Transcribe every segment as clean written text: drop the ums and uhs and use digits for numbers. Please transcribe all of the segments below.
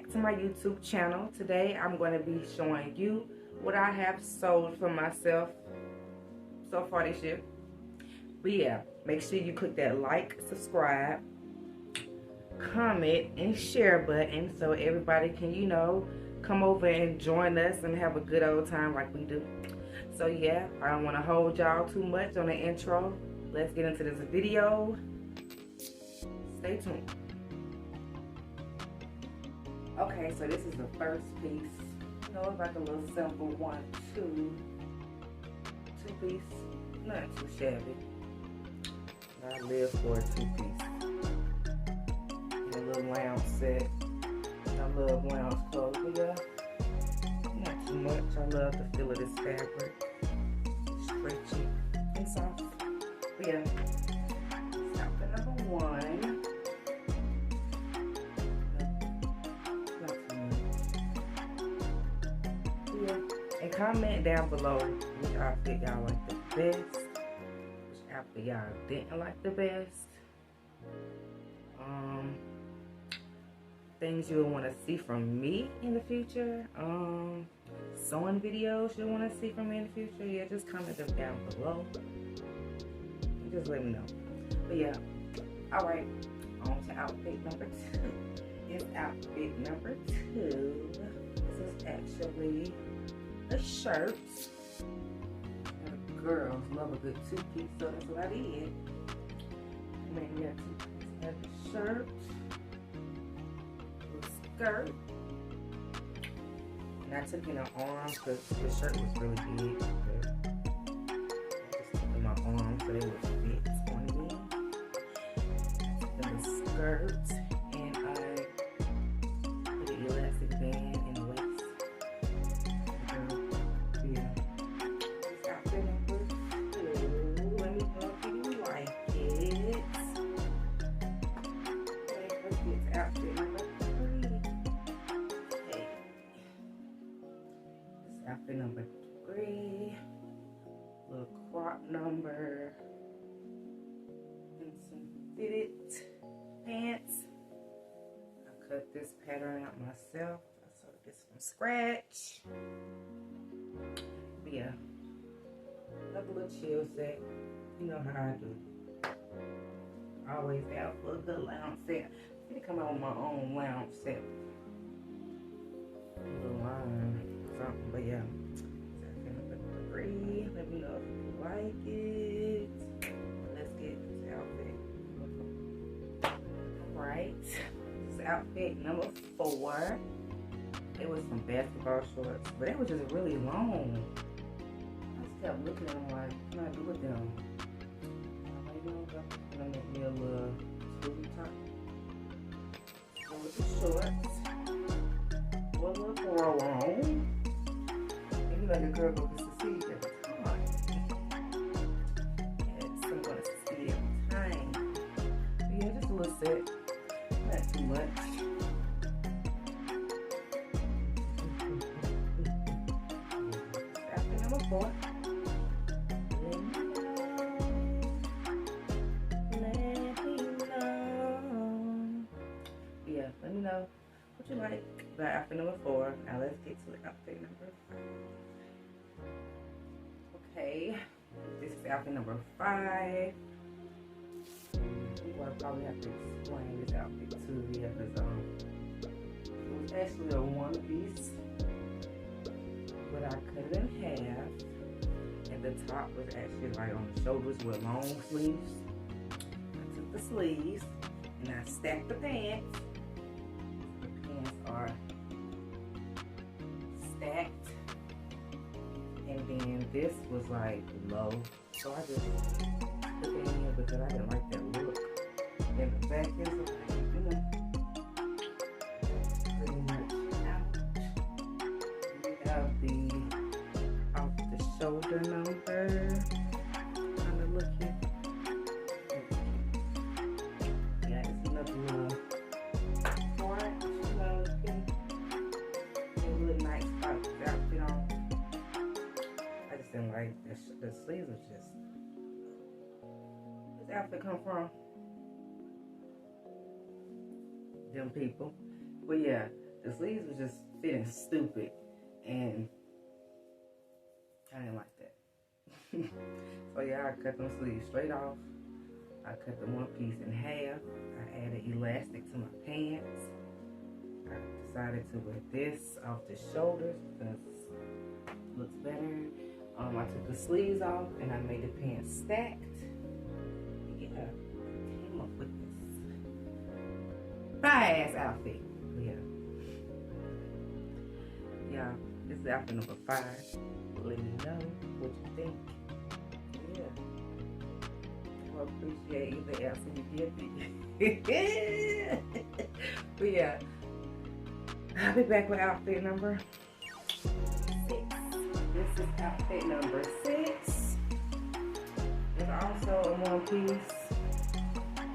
back to my YouTube channel. Today I'm going to be showing you what I have sold for myself so far this year. But yeah, make sure you click that like, subscribe, comment, and share button so everybody can, you know, come over and join us and have a good old time like we do. So yeah, I don't want to hold y'all too much on the intro. Let's get into this video. Stay tuned. Okay, so this is the first piece. You know, it's like a little simple 1, 2 piece. Not too shabby. I live for a 2-piece. And a little lounge set. I love lounge clothes, but yeah, not too much. I love the feel of this fabric. Stretchy and soft. But yeah, outfit number 1. And comment down below which outfit y'all like the best, which outfit y'all didn't like the best, things you would want to see from me in the future, sewing videos you want to see from me in the future. Yeah, just comment them down below and just let me know. But yeah, alright, on to outfit number 2. It's outfit number 2. This is actually a shirt. And girls love a good 2-piece, so that's what I did. I made me a 2-piece. Had a shirt, a skirt, and I took in the arms because the shirt was really big. But I just took in my arms so they would fit on me. And the skirt, and I put an elastic band in the waist. Outfit number 3, little crop number, and some fitted pants. I cut this pattern out myself. I sewed this from scratch. But yeah, another little chill set. You know how I do. Always out for a good lounge set. I'm gonna come out with my own lounge set. A little line. Something, but yeah, outfit number 3. Let me know if you like it. Let's get this outfit. Alright, this is outfit number 4. It was some basketball shorts, but they were just really long. I just kept looking at them like, what can I do with them? I'm gonna make me a little swoopy top. So with the shorts, a little throw on. Like a girl goes to see every time. Yes, I'm going to see every time. But yeah, just a little set. Not too much. Outfit number 4. Let me know. Yeah, let me know what you like about outfit number 4. Now let's get to outfit number 5. Okay, this is outfit number 5. Well, I probably have to explain this outfit too, yeah, because it was actually a 1-piece, but I cut it in half, and the top was actually like on the shoulders with long sleeves. I took the sleeves and I stacked the pants. The pants are stacked. And then this was like low, so I just put it in here because I didn't like that look. And the back is like, you know, that's pretty much out. We have the off the shoulder number kind of looking. Yeah, it's another little front, you know, a really nice outfit on. And like the sleeves was just, where's this outfit come from? Them people. But yeah, The sleeves was just fitting stupid, and I didn't like that. So yeah, I cut them sleeves straight off. I cut the one piece in half. I added elastic to my pants. I decided to wear this off the shoulders because it looks better. I took the sleeves off and I made the pants stacked. Yeah, came up with this fire-ass outfit. Yeah, this is outfit number 5. Let me know what you think. Yeah, I appreciate the answer you give me. But yeah, I'll be back with outfit number 6. This is outfit number 6. It's also a one piece.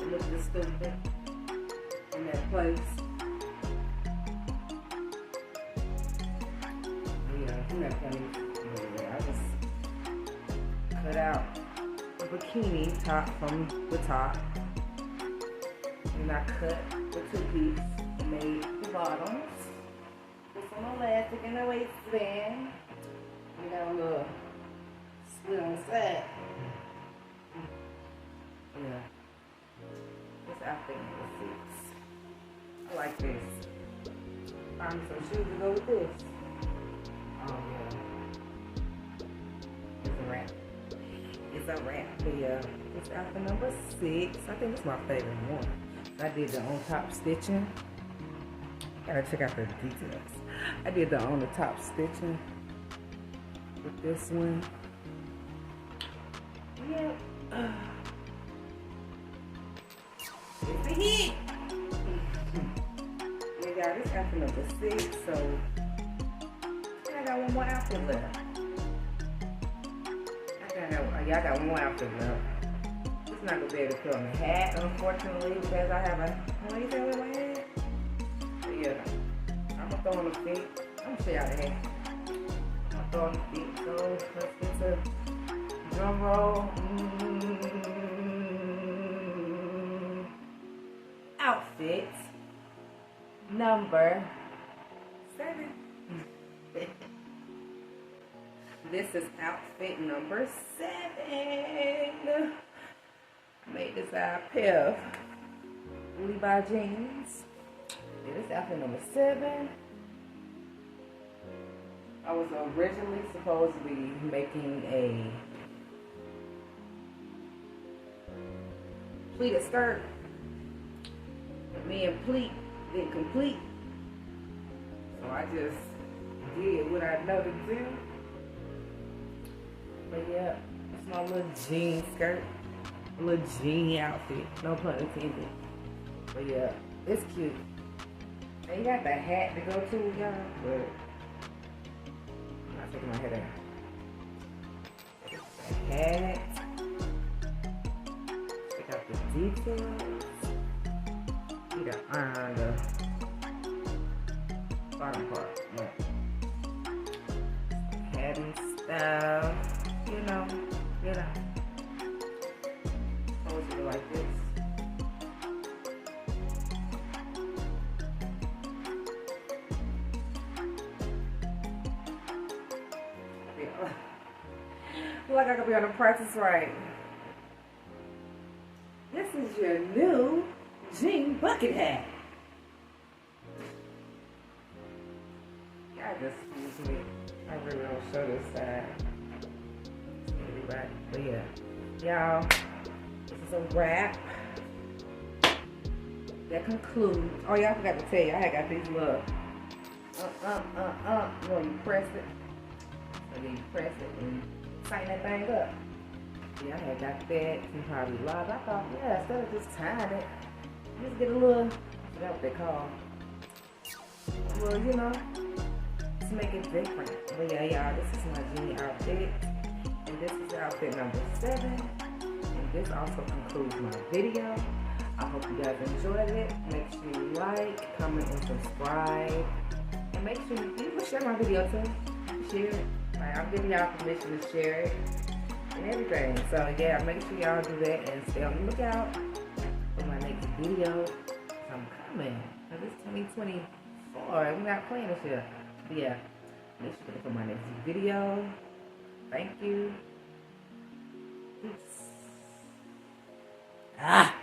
It looks just stupid in that place. Yeah, I'm not funny. I just cut out a bikini top from the top. And I cut the 2-piece and made the bottoms. Put some elastic in the waistband. You got a little slit on the side. Yeah. This outfit number 6. I like this. Find me some shoes to go with this. Oh yeah. It's a wrap. It's a wrap. But yeah, this outfit number 6. I think it's my favorite one. I did the on top stitching. Gotta check out the details. I did the on the top stitching with this one. Yeah. It's a hit. Yeah, y'all, this outfit number 6. So I got one more outfit left. Y'all got one more outfit left. It's not gonna be able to put on the hat, unfortunately, because I have a. What you say with my head? But yeah, I'm gonna throw on the feet. I'm gonna show y'all the hat. I'm gonna throw on the feet. So let's get to drum roll. Outfit number 7. This is outfit number 7. Made this out of pair of Levi jeans. Yeah, this is outfit number 7. I was originally supposed to be making a pleated skirt. But me and pleat didn't complete. So I just did what I know to do. But yeah, it's my little jean skirt. A little jean outfit. No pun intended. But yeah, it's cute. And you got the hat to go to, y'all. But I'm not taking my head out. The hat. Check out the details. You gotta iron the bottom part. Yeah. Hat and stuff. You know. I want you to like this. Yeah. Feel like I could be on a Price is Right. This is your new jean bucket hat. God, just excuse me. I really don't show this side. But yeah, y'all, this is a wrap. That concludes. Oh, y'all forgot to tell you, I had got these little you know, you press it. So then you press it and tighten that thing up. Yeah, I had got that. You probably live. I thought, yeah, instead of just tying it, just get a little, that's what they call, a little, you know, to make it different. But yeah, y'all, this is my jean outfit. And this is outfit number 7. And this also concludes my video. I hope you guys enjoyed it. Make sure you like, comment, and subscribe. And make sure you can share my video too. Share it. Like, I'm giving y'all permission to share it and everything. So yeah, make sure y'all do that and stay on the lookout for my next video. I'm coming. Now this 2020 far. We got clean this shit. But yeah, make sure to look for my next video. Thank you. Peace. Ah!